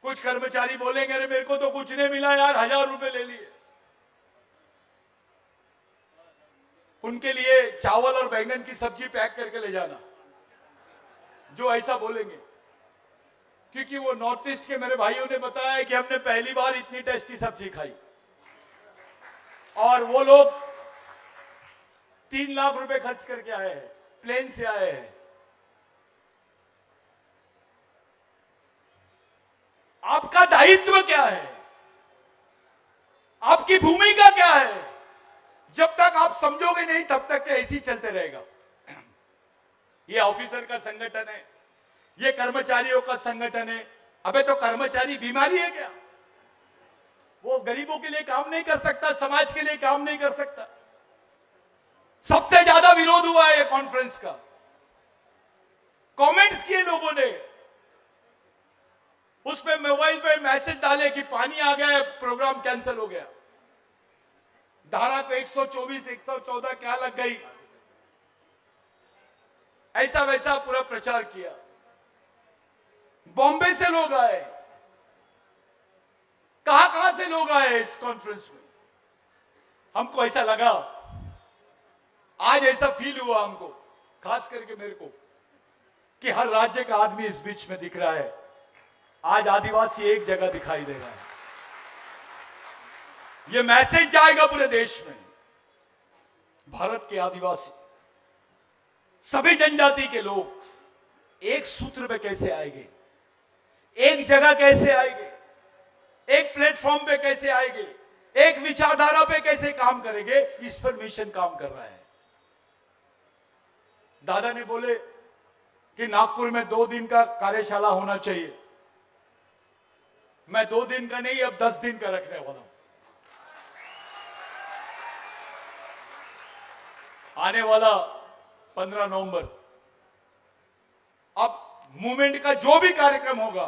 कुछ कर्मचारी बोलेंगे अरे मेरे को तो कुछ नहीं मिला यार, 1000 रुपए ले लिए। उनके लिए चावल और बैंगन की सब्जी पैक करके ले जाना। जो ऐसा बोलेंगे, क्योंकि वो नॉर्थ ईस्ट के मेरे भाइयों ने बताया कि हमने पहली बार इतनी टेस्टी सब्जी खाई, और वो लोग 3 लाख रुपए खर्च करके आए हैं, प्लेन से आए हैं। आपका दायित्व क्या है? आपकी भूमिका क्या है? जब तक आप समझोगे नहीं तब तक ऐसे ही चलते रहेगा। ये ऑफिसर का संगठन है, ये कर्मचारियों का संगठन है। अबे तो कर्मचारी बीमारी है क्या? वो गरीबों के लिए काम नहीं कर सकता, समाज के लिए काम नहीं कर सकता। सबसे ज्यादा विरोध हुआ है कॉन्फ्रेंस का, कमेंट्स किए लोगों ने, उसमें मोबाइल पे मैसेज डाले कि पानी आ गया है, प्रोग्राम कैंसिल हो गया। धारा पे 124, 114 क्या लग गई, ऐसा वैसा पूरा प्रचार किया। बॉम्बे से लोग आए, कहां कहां से लोग आए इस कॉन्फ्रेंस में। हमको ऐसा लगा, आज ऐसा फील हुआ हमको, खास करके मेरे को, कि हर राज्य का आदमी इस बीच में दिख रहा है। आज आदिवासी एक जगह दिखाई दे रहा है। ये मैसेज जाएगा पूरे देश में। भारत के आदिवासी, सभी जनजाति के लोग एक सूत्र पे कैसे आएंगे, एक जगह कैसे आएंगे, एक प्लेटफॉर्म पे कैसे आएंगे, एक विचारधारा पे कैसे काम करेंगे, इस पर मिशन काम कर रहा है। दादा ने बोले कि नागपुर में 2 दिन का कार्यशाला होना चाहिए। मैं 2 दिन का नहीं, अब 10 दिन का रखने वाला हूं। आने वाला 15 नवंबर, अब मूवमेंट का जो भी कार्यक्रम होगा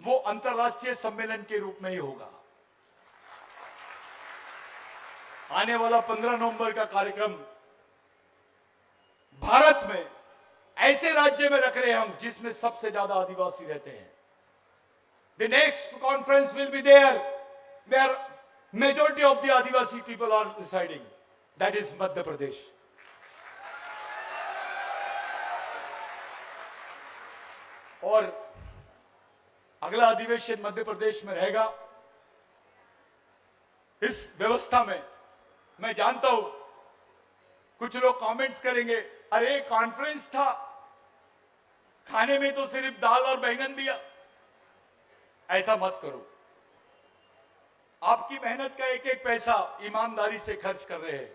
वो अंतर्राष्ट्रीय सम्मेलन के रूप में ही होगा। आने वाला 15 नवंबर का कार्यक्रम भारत में ऐसे राज्य में रख रहे हैं हम जिसमें सबसे ज्यादा आदिवासी रहते हैं। The next conference will be there where majority of the Adivasi people are residing. That is Madhya Pradesh. और अगला अधिवेशन मध्य प्रदेश में रहेगा। इस व्यवस्था में मैं जानता हूं कुछ लोग कमेंट्स करेंगे, अरे कॉन्फ्रेंस था, खाने में तो सिर्फ दाल और बैंगन दिया। ऐसा मत करो। आपकी मेहनत का एक एक पैसा ईमानदारी से खर्च कर रहे हैं।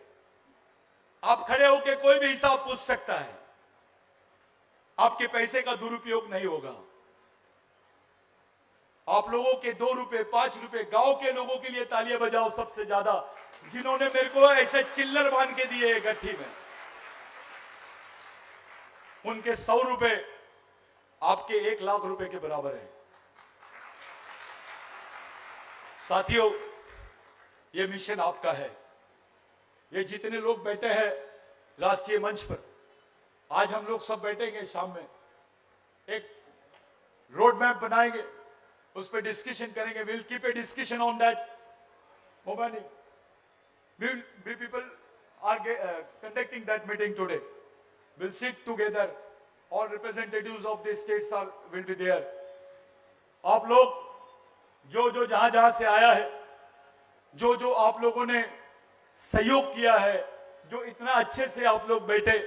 आप खड़े होकर कोई भी हिसाब पूछ सकता है, आपके पैसे का दुरुपयोग नहीं होगा। आप लोगों के 2 रुपए 5 रुपए, गांव के लोगों के लिए तालियां बजाओ सबसे ज्यादा, जिन्होंने मेरे को ऐसे चिल्लर बांध के दिए गट्ठी में। उनके 100 रुपए आपके 1 लाख रुपए के बराबर है। साथियों, ये मिशन आपका है। ये जितने लोग बैठे हैं राष्ट्रीय मंच पर, आज हम लोग सब बैठेंगे, शाम में एक रोड मैप बनाएंगे, उस पर डिस्कशन करेंगे। Will keep a discussion on that mobile. We people are conducting that meeting today. We'll sit together. All representatives of the states will be there. आप लोग जो जहां जहां से आया है, जो आप लोगों ने सहयोग किया है, जो इतना अच्छे से आप लोग बैठे,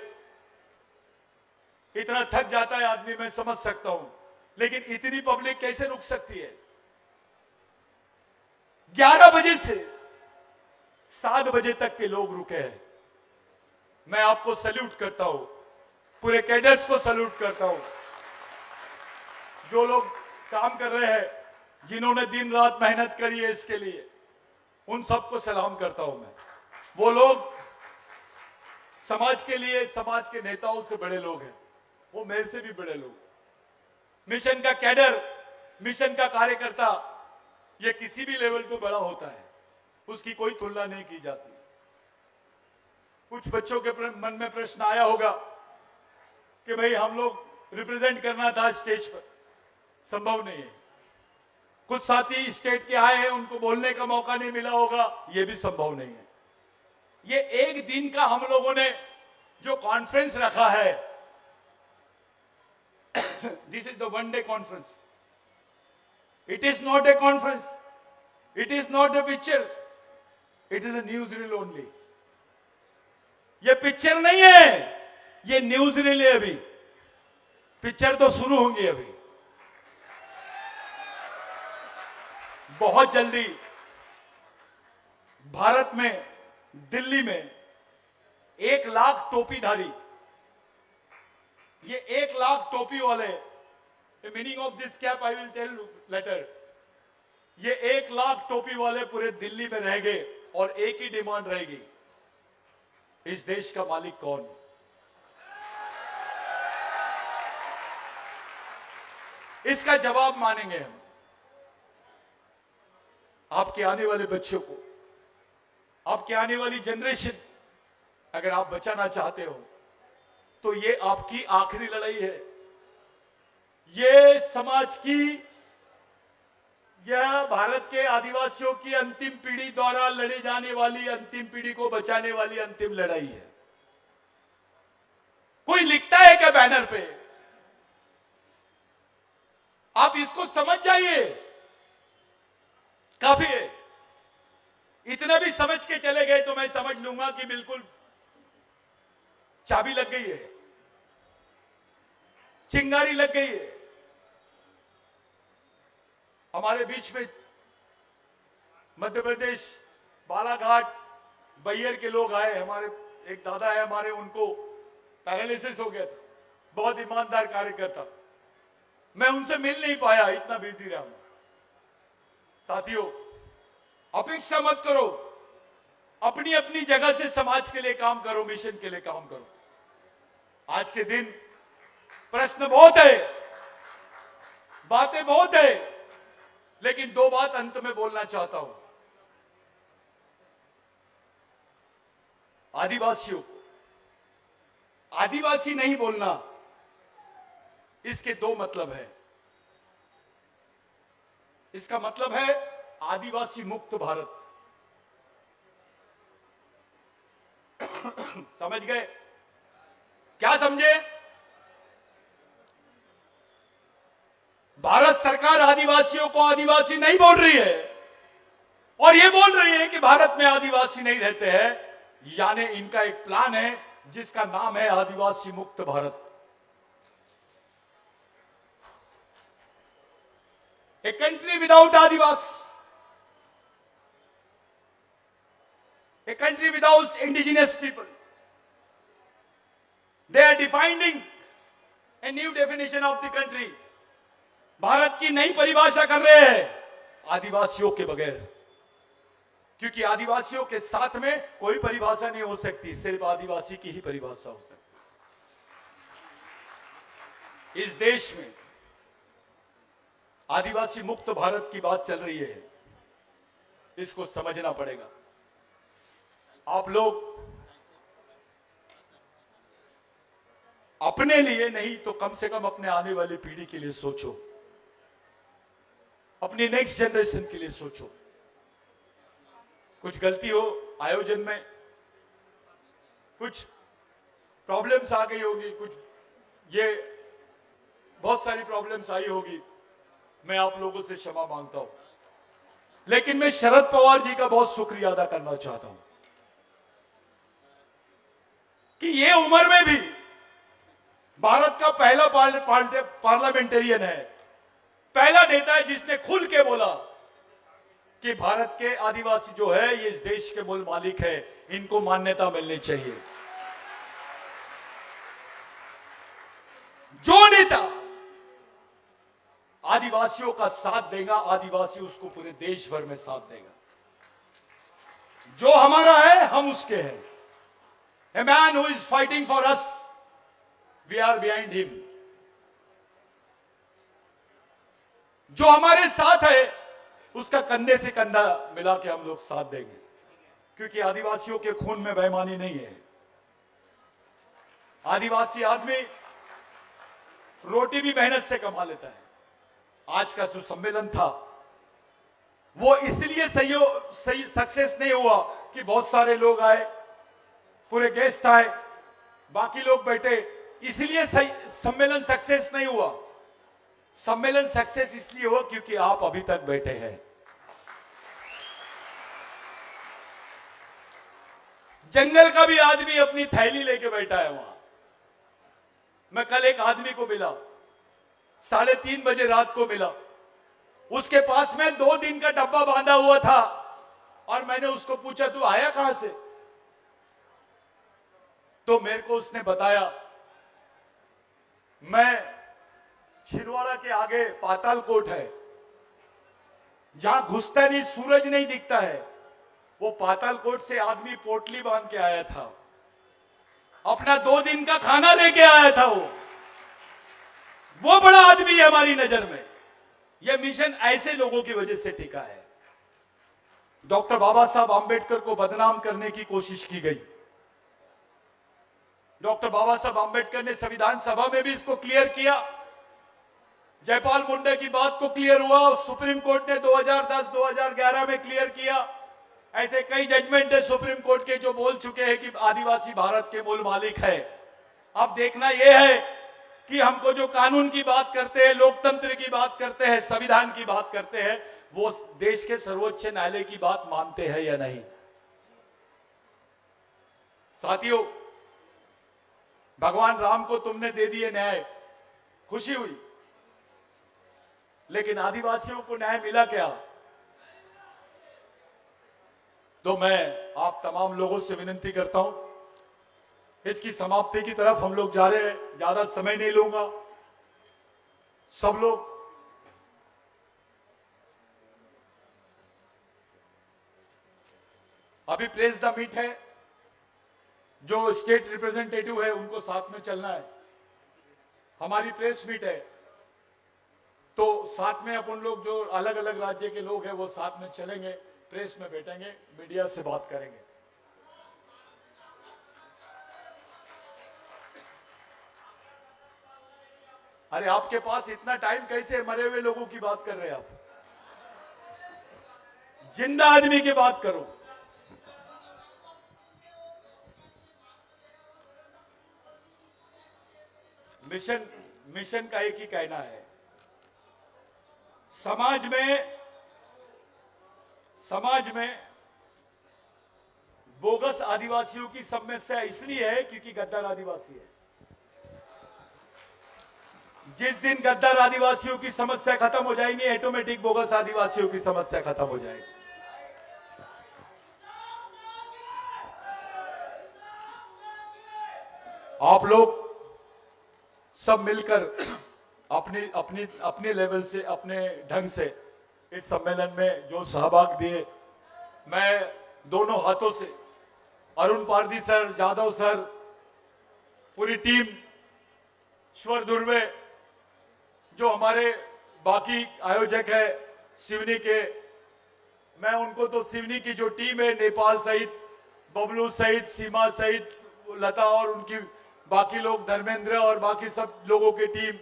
इतना थक जाता है आदमी, मैं समझ सकता हूं, लेकिन इतनी पब्लिक कैसे रुक सकती है? 11 बजे से 7 बजे तक के लोग रुके हैं। मैं आपको सैल्यूट करता हूं, पूरे कैडर्स को सैल्यूट करता हूं। जो लोग काम कर रहे हैं, जिन्होंने दिन रात मेहनत करी है इसके लिए, उन सबको सलाम करता हूं मैं। वो लोग समाज के लिए, समाज के नेताओं से बड़े लोग हैं, वो मेरे से भी बड़े लोग। मिशन का कैडर, मिशन का कार्यकर्ता, ये किसी भी लेवल पे बड़ा होता है, उसकी कोई तुलना नहीं की जाती। कुछ बच्चों के मन में प्रश्न आया होगा कि भाई हम लोग रिप्रेजेंट करना था स्टेज पर, संभव नहीं है। कुछ साथी स्टेट के आए हैं, उनको बोलने का मौका नहीं मिला होगा, यह भी संभव नहीं है। ये एक दिन का हम लोगों ने जो कॉन्फ्रेंस रखा है, This is the one-day conference. It is not a conference. It is not a picture. It is a newsreel only. ये पिक्चर नहीं है, ये न्यूज़रील है। अभी पिक्चर तो शुरू होंगी अभी बहुत जल्दी। भारत में, दिल्ली में 1 लाख टोपीधारी, ये 1 लाख टोपी वाले, the meaning of this cap I will tell you later. ये 1 लाख टोपी वाले पूरे दिल्ली में रहेंगे और एक ही डिमांड रहेगी, इस देश का मालिक कौन? इसका जवाब मानेंगे हम। आपके आने वाले बच्चों को, आपके आने वाली जनरेशन, अगर आप बचाना चाहते हो तो ये आपकी आखिरी लड़ाई है। ये समाज की, यह भारत के आदिवासियों की अंतिम पीढ़ी द्वारा लड़ी जाने वाली, अंतिम पीढ़ी को बचाने वाली अंतिम लड़ाई है। कोई लिखता है क्या बैनर पे? आप इसको समझ जाइए, काफी है। इतना भी समझ के चले गए तो मैं समझ लूंगा कि बिल्कुल चाबी लग गई है, चिंगारी लग गई है। हमारे बीच में मध्य प्रदेश बालाघाट बैयर के लोग आए। हमारे एक दादा है हमारे, उनको पैरालिसिस हो गया था, बहुत ईमानदार कार्यकर्ता। मैं उनसे मिल नहीं पाया, इतना बिजी रहा। साथियों, अपेक्षा मत करो, अपनी अपनी जगह से समाज के लिए काम करो, मिशन के लिए काम करो। आज के दिन प्रश्न बहुत है, बातें बहुत है, लेकिन 2 बात अंत में बोलना चाहता हूं। आदिवासियों को आदिवासी नहीं बोलना, इसके 2 मतलब है। इसका मतलब है आदिवासी मुक्त भारत। समझ गए? क्या समझे? भारत सरकार आदिवासियों को आदिवासी नहीं बोल रही है, और ये बोल रही है कि भारत में आदिवासी नहीं रहते हैं। यानी इनका एक प्लान है जिसका नाम है आदिवासी मुक्त Bharat. A country without Adivas, a country without indigenous people. They are defining a new definition of the country. Bharat की नई परिभाषा कर रहे हैं आदिवासियों के बगैर, क्योंकि आदिवासियों के साथ में कोई परिभाषा नहीं हो सकती, सिर्फ आदिवासी की ही परिभाषा हो सकती। इस देश में आदिवासी मुक्त भारत की बात चल रही है, इसको समझना पड़ेगा। आप लोग अपने लिए नहीं तो कम से कम अपने आने वाली पीढ़ी के लिए सोचो, अपनी नेक्स्ट जनरेशन के लिए सोचो। कुछ गलती हो आयोजन में, कुछ प्रॉब्लम्स आ गई होगी, कुछ ये बहुत सारी प्रॉब्लम्स आई होगी, मैं आप लोगों से क्षमा मांगता हूं। लेकिन मैं शरद पवार जी का बहुत शुक्रिया अदा करना चाहता हूं कि ये उम्र में भी भारत का पहला पार्लियामेंटेरियन है, पहला नेता है जिसने खुल के बोला कि भारत के आदिवासी जो है ये इस देश के मूल मालिक है, इनको मान्यता मिलनी चाहिए। जो नेता आदिवासियों का साथ देगा, आदिवासी उसको पूरे देश भर में साथ देगा। जो हमारा है हम उसके हैं। A man who is fighting for us, we are behind him. जो हमारे साथ है उसका कंधे से कंधा मिला के हम लोग साथ देंगे, क्योंकि आदिवासियों के खून में बेईमानी नहीं है। आदिवासी आदमी रोटी भी मेहनत से कमा लेता है। आज का जो सम्मेलन था वो इसलिए सही सक्सेस नहीं हुआ कि बहुत सारे लोग आए, पूरे गेस्ट आए, बाकी लोग बैठे, इसलिए सम्मेलन सक्सेस नहीं हुआ। सम्मेलन सक्सेस इसलिए हुआ क्योंकि आप अभी तक बैठे हैं। जंगल का भी आदमी अपनी थैली लेके बैठा है वहां। मैं कल एक आदमी को मिला, 3:30 बजे रात को मिला, उसके पास में 2 दिन का डब्बा बांधा हुआ था और मैंने उसको पूछा तू आया कहां से? तो मेरे को उसने बताया मैं छिंदवाड़ा के आगे पाताल कोट है, जहां घुसता नहीं, सूरज नहीं दिखता है, वो पाताल कोट से आदमी पोटली बांध के आया था, अपना 2 दिन का खाना लेके आया था। वो बड़ा आदमी है हमारी नजर में। यह मिशन ऐसे लोगों की वजह से टिका है। डॉक्टर बाबा साहब आंबेडकर को बदनाम करने की कोशिश की गई। डॉक्टर बाबा साहब आंबेडकर ने संविधान सभा में भी इसको क्लियर किया। जयपाल मुंडा की बात को क्लियर हुआ, सुप्रीम कोर्ट ने 2010-2011 में क्लियर किया। ऐसे कई जजमेंट है सुप्रीम कोर्ट के जो बोल चुके हैं कि आदिवासी भारत के मूल मालिक है। अब देखना यह है कि हमको जो कानून की बात करते हैं, लोकतंत्र की बात करते हैं, संविधान की बात करते हैं, वो देश के सर्वोच्च न्यायालय की बात मानते हैं या नहीं। साथियों, भगवान राम को तुमने दे दिए न्याय, खुशी हुई, लेकिन आदिवासियों को न्याय मिला क्या? तो मैं आप तमाम लोगों से विनती करता हूं, इसकी समाप्ति की तरफ हम लोग जा रहे हैं, ज्यादा समय नहीं लूंगा। सब लोग अभी प्रेस द मीट है, जो स्टेट रिप्रेजेंटेटिव है उनको साथ में चलना है। हमारी प्रेस मीट है, तो साथ में अपन लोग जो अलग अलग राज्य के लोग हैं वो साथ में चलेंगे, प्रेस में बैठेंगे, मीडिया से बात करेंगे। अरे आपके पास इतना टाइम कैसे? मरे हुए लोगों की बात कर रहे हैं आप, जिंदा आदमी की बात करो। मिशन का एक ही कहना है, समाज में बोगस आदिवासियों की समस्या इसलिए है क्योंकि गद्दार आदिवासी है। जिस दिन गद्दार आदिवासियों की समस्या खत्म हो जाएगी, ऑटोमेटिक बोगस आदिवासियों की समस्या खत्म हो जाएगी। आप लोग सब मिलकर अपने लेवल से, अपने ढंग से इस सम्मेलन में जो सहभाग दिए, मैं दोनों हाथों से अरुण पारदी सर, जादव सर, पूरी टीम, ईश्वर दुर्वे, जो हमारे बाकी आयोजक है सिवनी के, मैं उनको तो सिवनी की जो टीम है, नेपाल सहित, बबलू सहित, सीमा सहित, लता और उनकी बाकी लोग, धर्मेंद्र और बाकी सब लोगों की टीम,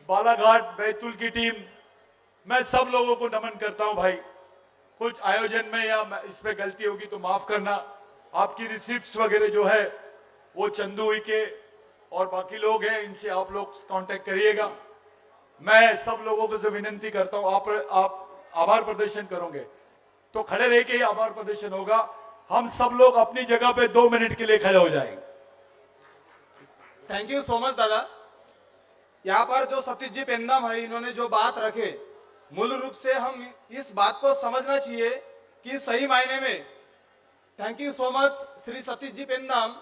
बालाघाट बैतूल की टीम, मैं सब लोगों को नमन करता हूं भाई। कुछ आयोजन में या इसमें गलती होगी तो माफ करना। आपकी रिसिप्ट्स वगैरह जो है वो चंदू हुई के और बाकी लोग हैं, इनसे आप लोग कांटेक्ट करिएगा। मैं सब लोगों को से विनती करता हूं, आप आभार प्रदर्शन करोगे तो खड़े रह के ही आभार प्रदर्शन होगा। हम सब लोग अपनी जगह पे 2 मिनट के लिए खड़े हो जाएंगे। थैंक यू सो मच दादा। यहाँ पर जो सतीश जी पेंदाम है, इन्होंने जो बात रखे, मूल रूप से हम इस बात को समझना चाहिए कि सही मायने में thank you so much Shri Satish ji Pendam,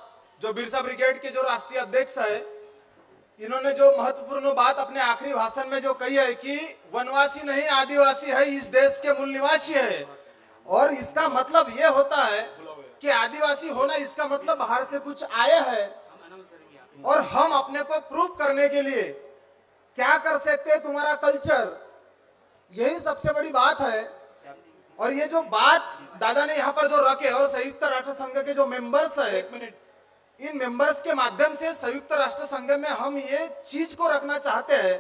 जो बिरसा ब्रिगेड के जो राष्ट्रीय अध्यक्ष है, इन्होंने जो महत्वपूर्ण बात अपने आखिरी भाषण में जो कही है कि वनवासी नहीं आदिवासी है, इस देश के मूल निवासी है। और इसका मतलब ये होता है कि आदिवासी होना, इसका मतलब बाहर से कुछ आया है और हम अपने को प्रूव करने के लिए क्या कर सकते हैं, तुम्हारा कल्चर, यही सबसे बड़ी बात है। और ये जो बात दादा ने यहाँ पर जो रखे, और संयुक्त राष्ट्र संघ के जो मेंबर्स है, इन मेंबर्स के माध्यम से संयुक्त राष्ट्र संघ में हम ये चीज को रखना चाहते हैं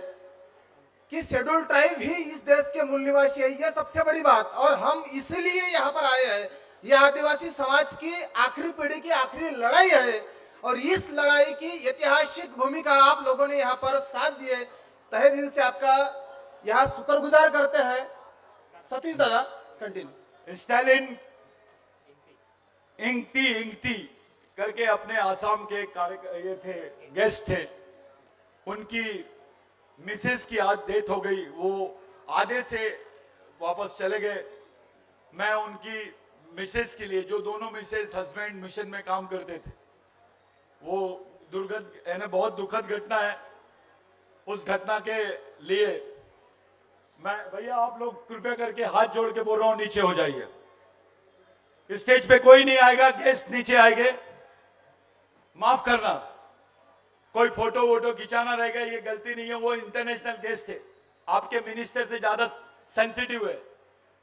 कि शेड्यूल ट्राइब ही इस देश के मूल निवासी है, ये सबसे बड़ी बात। और हम इसलिए यहाँ पर आए हैं, यह आदिवासी समाज की आखिरी पीढ़ी की आखिरी लड़ाई है और इस लड़ाई की ऐतिहासिक भूमिका आप लोगों ने यहाँ पर साथ दिए, तहे दिल से आपका यहाँ शुक्रगुजार करते हैं। सतीश दादा कंटिन्यू। स्टालिन इंगती करके अपने आसाम के ये थे, गेस्ट थे, उनकी मिसेस की आज डेथ हो गई, वो आधे से वापस चले गए। मैं उनकी मिसेस के लिए, जो दोनों मिसेस हस्बैंड मिशन में काम करते थे, वो बहुत दुखद घटना है। उस घटना के लिए मैं, भैया आप लोग कृपया करके हाथ जोड़ के बोल रहा हूं, नीचे हो जाइए। स्टेज पे कोई नहीं आएगा, गेस्ट नीचे आएंगे, माफ करना। कोई फोटो वोटो खिंचाना रहेगा, ये गलती नहीं है, वो इंटरनेशनल गेस्ट है, आपके मिनिस्टर से ज्यादा सेंसिटिव है।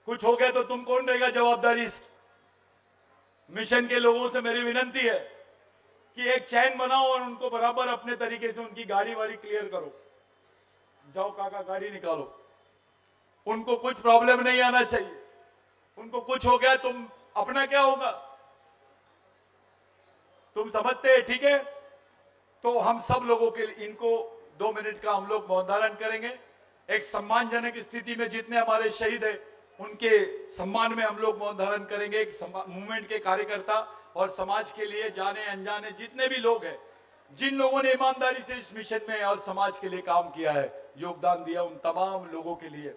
कुछ हो गया तो तुम कौन रहेगा जवाबदारी इसकी? मिशन के लोगों से मेरी विनती है कि एक चैन बनाओ और उनको बराबर अपने तरीके से उनकी गाड़ी वाड़ी क्लियर करो। जाओ काका गाड़ी निकालो, उनको कुछ प्रॉब्लम नहीं आना चाहिए। उनको कुछ हो गया, तुम अपना क्या होगा तुम समझते हैं, ठीक है? तो हम सब लोगों के लिए इनको 2 मिनट का हम लोग मौन धारण करेंगे। एक सम्मानजनक स्थिति में जितने हमारे शहीद है उनके सम्मान में हम लोग मौन धारण करेंगे। एक मूवमेंट के कार्यकर्ता और समाज के लिए जाने अनजाने जितने भी लोग हैं, जिन लोगों ने ईमानदारी से इस मिशन में और समाज के लिए काम किया है, योगदान दिया, उन तमाम लोगों के लिए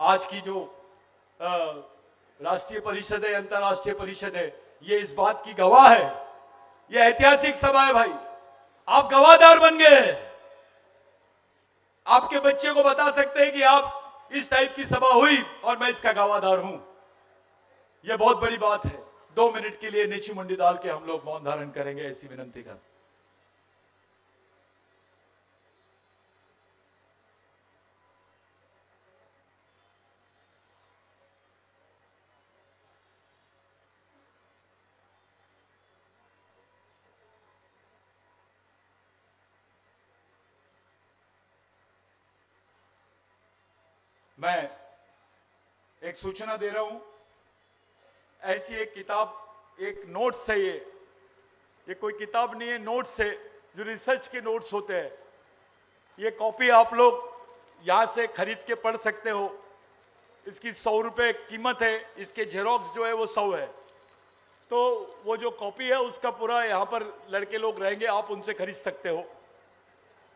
आज की जो राष्ट्रीय परिषद है, अंतर्राष्ट्रीय परिषद है, ये इस बात की गवाह है। ये ऐतिहासिक सभा है भाई, आप गवाहदार बन गए। आपके बच्चे को बता सकते हैं कि आप इस टाइप की सभा हुई और मैं इसका गवाहदार हूं। यह बहुत बड़ी बात है। 2 मिनट के लिए नीची मुंडी डाल के हम लोग मौन धारण करेंगे, ऐसी विनंती कर। मैं एक सूचना दे रहा हूं, ऐसी एक किताब, एक नोट्स है, ये कोई किताब नहीं है, नोट्स है, जो रिसर्च के नोट्स होते हैं। ये कॉपी आप लोग यहां से खरीद के पढ़ सकते हो। इसकी 100 रुपये कीमत है, इसके जेरोक्स जो है वो 100 है। तो वो जो कॉपी है उसका पूरा यहाँ पर लड़के लोग रहेंगे, आप उनसे खरीद सकते हो।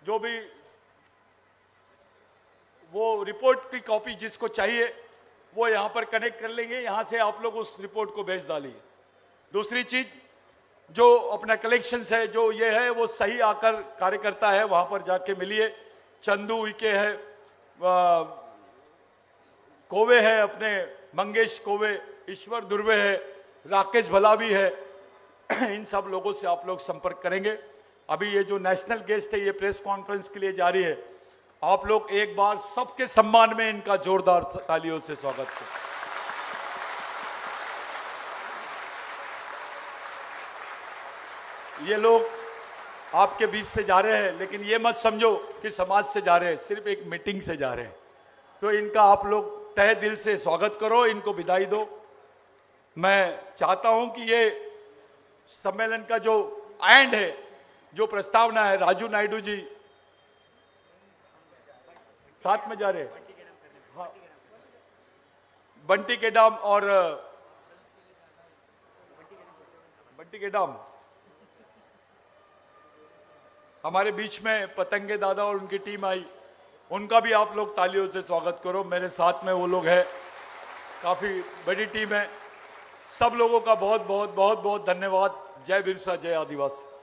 जो भी वो रिपोर्ट की कॉपी जिसको चाहिए वो यहाँ पर कनेक्ट कर लेंगे, यहाँ से आप लोग उस रिपोर्ट को भेज डालिए। दूसरी चीज, जो अपना कलेक्शंस है, जो ये है, वो सही आकर कार्यकर्ता है, वहाँ पर जाके मिलिए। चंदू उइके है, कोवे है, अपने मंगेश कोवे, ईश्वर दुर्वे है, राकेश भलावी है, इन सब लोगों से आप लोग संपर्क करेंगे। अभी ये जो नेशनल गेस्ट है, ये प्रेस कॉन्फ्रेंस के लिए जारी है। आप लोग एक बार सबके सम्मान में इनका जोरदार तालियों से स्वागत करें। ये लोग आपके बीच से जा रहे हैं, लेकिन ये मत समझो कि समाज से जा रहे हैं, सिर्फ एक मीटिंग से जा रहे हैं। तो इनका आप लोग तहे दिल से स्वागत करो, इनको विदाई दो। मैं चाहता हूं कि ये सम्मेलन का जो एंड है, जो प्रस्तावना है, राजू नायडू जी साथ में जा रहे हैं, हाँ, बंटी के डाम और बंटी के डाम हमारे बीच में पतंगे दादा और उनकी टीम आई, उनका भी आप लोग तालियों से स्वागत करो। मेरे साथ में वो लोग हैं, काफी बड़ी टीम है। सब लोगों का बहुत बहुत बहुत बहुत धन्यवाद। जय बिरसा, जय आदिवासी।